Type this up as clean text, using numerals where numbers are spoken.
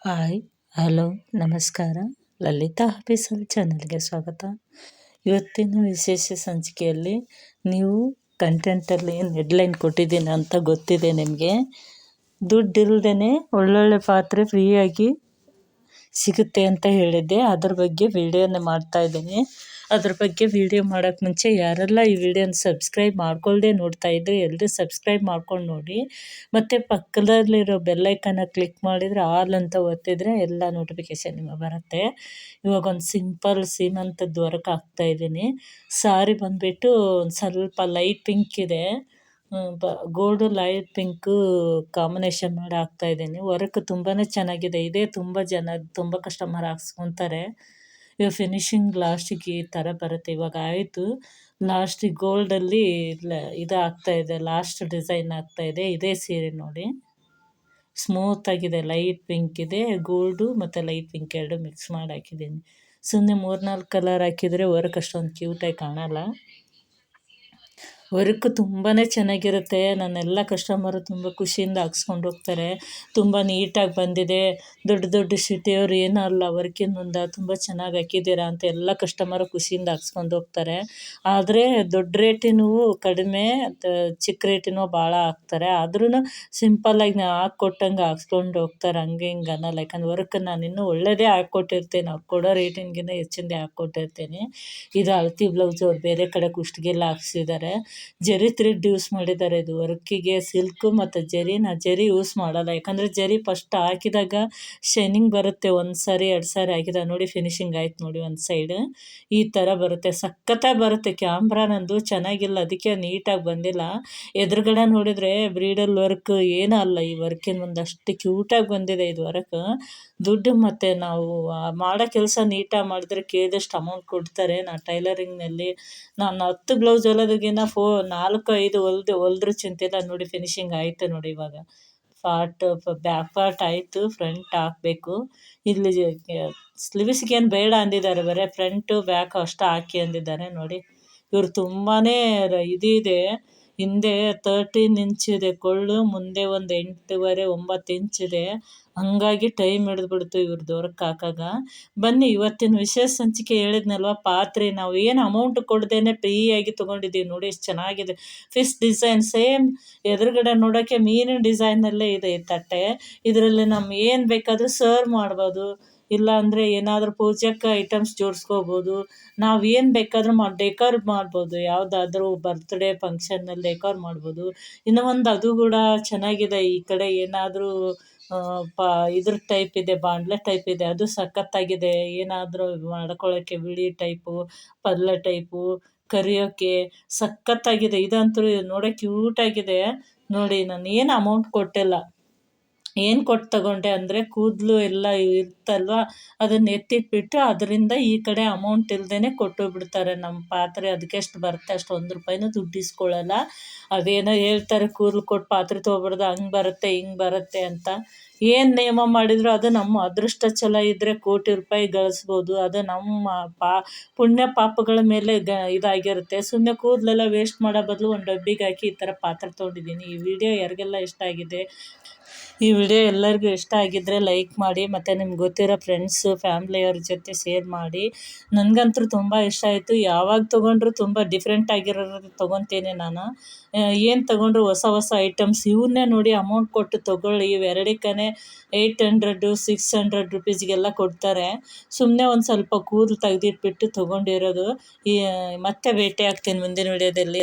Hi, hello, ನಮಸ್ಕಾರ. Lalitha official ಚಾನಲ್ಗೆ ಸ್ವಾಗತ. ಇವತ್ತಿನ ವಿಶೇಷ ಸಂಚಿಕೆಯಲ್ಲಿ ನೀವು ಕಂಟೆಂಟಲ್ಲಿ ಏನು ಹೆಡ್ಲೈನ್ ಕೊಟ್ಟಿದ್ದೀನಿ ಅಂತ ಗೊತ್ತಿದೆ ನಿಮಗೆ. ದುಡ್ಡಿಲ್ದೇ ಒಳ್ಳೊಳ್ಳೆ ಪಾತ್ರೆ ಫ್ರೀಯಾಗಿ ಸಿಗುತ್ತೆ ಅಂತ ಹೇಳಿದ್ದೆ. ಅದ್ರ ಬಗ್ಗೆ ವೀಡಿಯೋನ ಮಾಡ್ತಾಯಿದ್ದೀನಿ. ಅದ್ರ ಬಗ್ಗೆ ವೀಡಿಯೋ ಮಾಡೋಕ್ಕೆ ಮುಂಚೆ ಯಾರೆಲ್ಲ ಈ ವಿಡಿಯೋನ ಸಬ್ಸ್ಕ್ರೈಬ್ ಮಾಡ್ಕೊಳ್ದೆ ನೋಡ್ತಾ ಇದ್ದರೆ ಎಲ್ಲರೂ ಸಬ್ಸ್ಕ್ರೈಬ್ ಮಾಡ್ಕೊಂಡು ನೋಡಿ. ಮತ್ತು ಪಕ್ಕದಲ್ಲಿರೋ ಬೆಲ್ಲೈಕನ್ನ ಕ್ಲಿಕ್ ಮಾಡಿದರೆ ಆಲ್ ಅಂತ ಒತ್ತಿದರೆ ಎಲ್ಲ ನೋಟಿಫಿಕೇಷನ್ ನಿಮಗೆ ಬರುತ್ತೆ. ಇವಾಗ ಒಂದು ಸಿಂಪಲ್ ಸೀಮಂತದ್ದು ವರ್ಕ್ ಹಾಕ್ತಾಯಿದ್ದೀನಿ. ಸಾರಿ ಬಂದುಬಿಟ್ಟು ಒಂದು ಸ್ವಲ್ಪ ಲೈಟ್ ಪಿಂಕ್ ಇದೆ, ಗೋಲ್ಡು ಲೈಟ್ ಪಿಂಕು ಕಾಂಬಿನೇಷನ್ ಮಾಡಿ ಹಾಕ್ತಾಯಿದ್ದೀನಿ. ವರ್ಕ್ ತುಂಬಾ ಚೆನ್ನಾಗಿದೆ. ಇದೇ ತುಂಬ ಕಸ್ಟಮರ್ ಹಾಕ್ಸ್ಕೊತಾರೆ. ಇವಾಗ ಫಿನಿಶಿಂಗ್ ಲಾಸ್ಟಿಗೆ ಈ ಥರ ಬರುತ್ತೆ. ಇವಾಗ ಆಯಿತು, ಲಾಸ್ಟಿಗೆ ಗೋಲ್ಡಲ್ಲಿ ಇದು ಆಗ್ತಾಯಿದೆ, ಲಾಸ್ಟ್ ಡಿಸೈನ್ ಆಗ್ತಾಯಿದೆ. ಇದೇ ಸೀರೆ ನೋಡಿ, ಸ್ಮೂತಾಗಿದೆ, ಲೈಟ್ ಪಿಂಕ್ ಇದೆ, ಗೋಲ್ಡು ಮತ್ತು ಲೈಟ್ ಪಿಂಕ್ ಎರಡು ಮಿಕ್ಸ್ ಮಾಡಿ ಹಾಕಿದ್ದೀನಿ. ಸುಮ್ಮನೆ 3-4 ಕಲರ್ ಹಾಕಿದರೆ ವರ್ಕ್ ಅಷ್ಟೊಂದು ಕ್ಯೂಟಾಗಿ ಕಾಣಲ್ಲ. ವರ್ಕ್ ತುಂಬಾ ಚೆನ್ನಾಗಿರುತ್ತೆ. ನನ್ನೆಲ್ಲ ಕಸ್ಟಮರು ತುಂಬ ಖುಷಿಯಿಂದ ಹಾಕ್ಸ್ಕೊಂಡು ಹೋಗ್ತಾರೆ. ತುಂಬ ನೀಟಾಗಿ ಬಂದಿದೆ, ದೊಡ್ಡ ದೊಡ್ಡ ಸಿಟಿಯವ್ರು ಏನೂ ಅಲ್ಲ ವರ್ಕಿನ ಮುಂದೆ, ತುಂಬ ಚೆನ್ನಾಗಿ ಹಾಕಿದ್ದೀರಾ ಅಂತ ಎಲ್ಲ ಕಸ್ಟಮರು ಖುಷಿಯಿಂದ ಹಾಕ್ಸ್ಕೊಂಡು ಹೋಗ್ತಾರೆ. ಆದರೆ ದೊಡ್ಡ ರೇಟಿನವು ಕಡಿಮೆ, ಚಿಕ್ಕ ರೇಟಿನವು ಭಾಳ ಹಾಕ್ತಾರೆ. ಆದ್ರೂ ಸಿಂಪಲ್ಲಾಗಿ ನಾವು ಹಾಕ್ಕೊಟ್ಟಂಗೆ ಹಾಕ್ಸ್ಕೊಂಡು ಹೋಗ್ತಾರೆ. ಹಂಗೆ ಹಿಂಗೆ ಅನ್ನಲ್ಲ. ಯಾಕಂದ್ರೆ ವರ್ಕ್ ನಾನು ಇನ್ನೂ ಒಳ್ಳೆಯದೇ ಹಾಕ್ಕೊಟ್ಟಿರ್ತೇನೆ. ಅವ್ರು ಕೊಡೋ ರೇಟಿನ್ಗಿಂತ ಹೆಚ್ಚಿಂದೇ ಹಾಕ್ಕೊಟ್ಟಿರ್ತೀನಿ. ಇದು ಅಳತೆ ಬ್ಲೌಸು ಅವ್ರು ಬೇರೆ ಕಡೆ ಕುಷ್ಟಗೆಲ್ಲ ಹಾಕ್ಸಿದ್ದಾರೆ. ಜರಿ ಥ್ರೆಡ್ ಯೂಸ್ ಮಾಡಿದ್ದಾರೆ. ಇದು ವರ್ಕಿಗೆ ಸಿಲ್ಕು ಮತ್ತು ಜರಿ ಯೂಸ್ ಮಾಡಲ್ಲ. ಯಾಕಂದರೆ ಜರಿ ಫಸ್ಟ್ ಹಾಕಿದಾಗ ಶೈನಿಂಗ್ ಬರುತ್ತೆ. ಒಂದು ಸಾರಿ 2 ಸಾರಿ ಹಾಕಿದಾಗ ನೋಡಿ ಫಿನಿಶಿಂಗ್ ಆಯ್ತು ನೋಡಿ. ಒಂದು ಸೈಡ್ ಈ ಥರ ಬರುತ್ತೆ, ಸಖತ್ತಾಗಿ ಬರುತ್ತೆ. ಕ್ಯಾಮ್ರಾ ನಂದು ಚೆನ್ನಾಗಿಲ್ಲ, ಅದಕ್ಕೆ ನೀಟಾಗಿ ಬಂದಿಲ್ಲ. ಎದುರುಗಡೆ ನೋಡಿದರೆ ಬ್ರೀಡಲ್ ವರ್ಕ್ ಏನೂ ಅಲ್ಲ. ಈ ವರ್ಕಿನ ಮುಂದೆ ಅಷ್ಟು ಕ್ಯೂಟಾಗಿ ಬಂದಿದೆ ಇದು ವರ್ಕ್. ದುಡ್ಡು ಮತ್ತು ನಾವು ಮಾಡೋ ಕೆಲಸ ನೀಟಾಗಿ ಮಾಡಿದ್ರೆ ಕೇಳಿದಷ್ಟು ಅಮೌಂಟ್ ಕೊಡ್ತಾರೆ. ನಾನು ಟೈಲರಿಂಗ್ನಲ್ಲಿ ನಾನು 10 ಬ್ಲೌಸ್ ಹೊಲಿಯೋದಕ್ಕಿಂತ 4-5 ಹೊಲಿದ್ರೂ ಚಿಂತಿಲ್ಲ. ನೋಡಿ ಫಿನಿಶಿಂಗ್ ಆಯಿತು ನೋಡಿ. ಇವಾಗ ಬ್ಯಾಕ್ ಪಾರ್ಟ್ ಆಯಿತು, ಫ್ರಂಟ್ ಹಾಕಬೇಕು. ಇಲ್ಲಿ ಸ್ಲೀವ್ಸ್ಗೇನು ಬೇಡ ಅಂದಿದ್ದಾರೆ, ಬರೀ ಫ್ರಂಟು ಬ್ಯಾಕ್ ಅಷ್ಟು ಹಾಕಿ ಅಂದಿದ್ದಾರೆ ನೋಡಿ. ಇವರು ತುಂಬಾ ಇದೆ. ಹಿಂದೆ 13 ಇಂಚಿದೆ ಕೊಳ್ಳು, ಮುಂದೆ ಒಂದು 8.5-9 ಇಂಚಿದೆ. ಹಂಗಾಗಿ ಟೈಮ್ ಹಿಡಿದ್ಬಿಡ್ತು ಇವ್ರದ್ದು ವರ್ಕ್ ಹಾಕಾಗ. ಬನ್ನಿ ಇವತ್ತಿನ ವಿಶೇಷ ಸಂಚಿಕೆ ಹೇಳಿದ್ನಲ್ವ, ಪಾತ್ರೆ ನಾವು ಏನು ಅಮೌಂಟ್ ಕೊಡ್ದೇನೆ ಫ್ರೀಯಾಗಿ ತೊಗೊಂಡಿದ್ದೀವಿ ನೋಡಿ. ಎಷ್ಟು ಚೆನ್ನಾಗಿದೆ, ಫಿಶ್ ಡಿಸೈನ್ ಸೇಮ್ ಎದುರುಗಡೆ ನೋಡೋಕ್ಕೆ ಮೀನಿನ ಡಿಸೈನಲ್ಲೇ ಇದೆ ಈ ತಟ್ಟೆ. ಇದರಲ್ಲಿ ನಮ್ಮ ಏನು ಬೇಕಾದರೂ ಸರ್ವ್ ಮಾಡ್ಬೋದು, ಇಲ್ಲ ಅಂದರೆ ಏನಾದರೂ ಪೂಜೆಗೆ ಐಟಮ್ಸ್ ಜೋಡಿಸ್ಕೋಬೋದು. ನಾವು ಏನು ಬೇಕಾದರೂ ಡೆಕೋರ್ ಮಾಡ್ಬೋದು. ಯಾವುದಾದ್ರೂ ಬರ್ತ್ಡೇ ಫಂಕ್ಷನ್ನಲ್ಲಿ ಡೆಕೋರ್ ಮಾಡ್ಬೋದು. ಇನ್ನು ಒಂದು ಅದು ಕೂಡ ಚೆನ್ನಾಗಿದೆ. ಈ ಕಡೆ ಏನಾದರೂ ಇದ್ರ ಟೈಪ್ ಇದೆ, ಬಾಣಲೆ ಟೈಪ್ ಇದೆ, ಅದು ಸಖತ್ತಾಗಿದೆ. ಏನಾದರೂ ಮಾಡ್ಕೊಳ್ಳೋಕ್ಕೆ ಬಿಳಿ ಟೈಪು, ಪಲ್ಯ ಟೈಪು, ಕರಿಯೋಕ್ಕೆ ಸಖತ್ತಾಗಿದೆ. ಇದಂತೂ ನೋಡೋಕೆ ಕ್ಯೂಟಾಗಿದೆ ನೋಡಿ. ನಾನು ಏನು ಅಮೌಂಟ್ ಕೊಟ್ಟಿಲ್ಲ. ಏನು ಕೊಟ್ಟು ತಗೊಂಡೆ ಅಂದರೆ ಕೂದಲು ಎಲ್ಲ ಇರ್ತಲ್ವ, ಅದನ್ನು ಎತ್ತಿಟ್ಬಿಟ್ಟು ಅದರಿಂದ ಈ ಕಡೆ ಅಮೌಂಟ್ ಇಲ್ಲದೇ ಕೊಟ್ಟು ಬಿಡ್ತಾರೆ. ನಮ್ಮ ಪಾತ್ರೆ ಅದಕ್ಕೆಷ್ಟು ಬರುತ್ತೆ ಅಷ್ಟು ₹1 ದುಡ್ಡು ಇಸ್ಕೊಳ್ಳಲ್ಲ. ಅದೇನೋ ಹೇಳ್ತಾರೆ, ಕೂದಲು ಕೊಟ್ಟು ಪಾತ್ರೆ ತೊಗೊಬಾರ್ದು, ಹಂಗೆ ಬರುತ್ತೆ ಹಿಂಗೆ ಬರುತ್ತೆ ಅಂತ. ಏನು ನಿಯಮ ಮಾಡಿದ್ರು ಅದು ನಮ್ಮ ಅದೃಷ್ಟ ಛಲ ಇದ್ದರೆ ಕೋಟಿ ರೂಪಾಯಿ ಗಳಿಸ್ಬೋದು. ಅದು ನಮ್ಮ ಪುಣ್ಯ ಪಾಪಗಳ ಮೇಲೆ ಇದಾಗಿರುತ್ತೆ. ಸುಮ್ಮನೆ ಕೂದಲೆಲ್ಲ ವೇಸ್ಟ್ ಮಾಡೋ ಬದಲು ಒಂದು ಡಬ್ಬಿಗೆ ಹಾಕಿ ಈ ಥರ ಪಾತ್ರೆ ತೊಗೊಂಡಿದ್ದೀನಿ. ಈ ವಿಡಿಯೋ ಯಾರಿಗೆಲ್ಲ ಇಷ್ಟ ಆಗಿದೆ, ಈ ವಿಡಿಯೋ ಎಲ್ಲರಿಗೂ ಇಷ್ಟ ಆಗಿದ್ದರೆ ಲೈಕ್ ಮಾಡಿ, ಮತ್ತು ನಿಮ್ಗೆ ಗೊತ್ತಿರೋ ಫ್ರೆಂಡ್ಸು ಫ್ಯಾಮ್ಲಿಯವ್ರ ಜೊತೆ ಶೇರ್ ಮಾಡಿ. ನನಗಂತೂ ತುಂಬ ಇಷ್ಟ ಆಯಿತು. ಯಾವಾಗ ತೊಗೊಂಡ್ರು ತುಂಬ ಡಿಫ್ರೆಂಟ್ ಆಗಿರೋದು ತೊಗೊತೀನಿ ನಾನು. ಏನು ತೊಗೊಂಡ್ರು ಹೊಸ ಹೊಸ ಐಟಮ್ಸ್. ಇವನ್ನೇ ನೋಡಿ ಅಮೌಂಟ್ ಕೊಟ್ಟು ತೊಗೊಳ್ಳಿ. ಇವೆರಡಕ್ಕೇ 800-600 ರುಪೀಸ್ಗೆಲ್ಲ ಕೊಡ್ತಾರೆ. ಸುಮ್ಮನೆ ಒಂದು ಸ್ವಲ್ಪ ಕೂದಲು ತೆಗೆದಿಟ್ಬಿಟ್ಟು ತೊಗೊಂಡಿರೋದು. ಮತ್ತೆ ಭೇಟಿ ಆಗ್ತೀನಿ ಮುಂದಿನ ವಿಡಿಯೋದಲ್ಲಿ.